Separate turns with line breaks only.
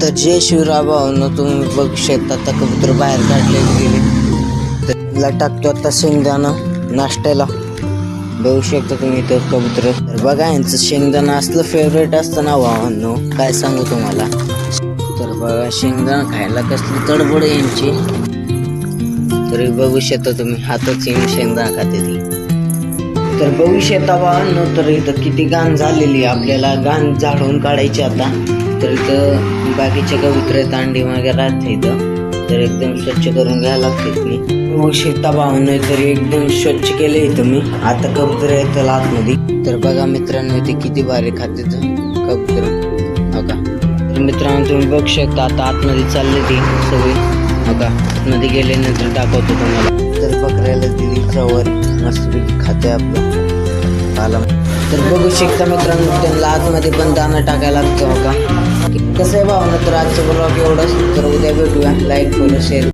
तर जय शिवराय भावांनो, तुम्ही बघू शकता आता कबूतर बाहेर काढलेले गेले. तर त्याला टाकतो आता शेंगदाणा नाश्त्याला. बघू शकता तुम्ही इथं कबूतर. तर बघा यांचं शेंगदाणा असलं फेवरेट असतं ना भावांनो, काय सांगू तुम्हाला. तर बघा शेंगदाणा खायला कसली तडबड यांची. तरी बघू शकता तुम्ही हातात शेंगदाणा खाते ती. तर बघू शकता भावांनो, तर इथं किती घाण झालेली. आपल्याला घाण झाडून काढायची आता. तर इथं बाकीचे कबूतर आहेत, अंडी वगैरे राहते इथं. तर एकदम स्वच्छ करून घ्यायला लागते मी. बघू शकता भावांनो, तरी एकदम स्वच्छ केले इथं मी. आता कबूतर आहेत त्याला आतमध्ये. तर बघा मित्रांनो, इथे किती भारी खाते कबूतर बघा. तर मित्रांनो तुम्ही बघू शकता आता आतमध्ये चालले ती सगळी बघा. आतमध्ये गेल्यानंतर दाखवतो तुम्हाला. तर बकऱ्याला दिली चवर मस्त खाते आपलं पाला. तर बघू शकता मित्रांनो, त्यांना आतमध्ये पण दाणा टाकायला लागतो बघा. कसं आहे भावना. तर आजचं ब्लॉग एवढंच. तर उद्या भेटूया. लाईक करू, शेअर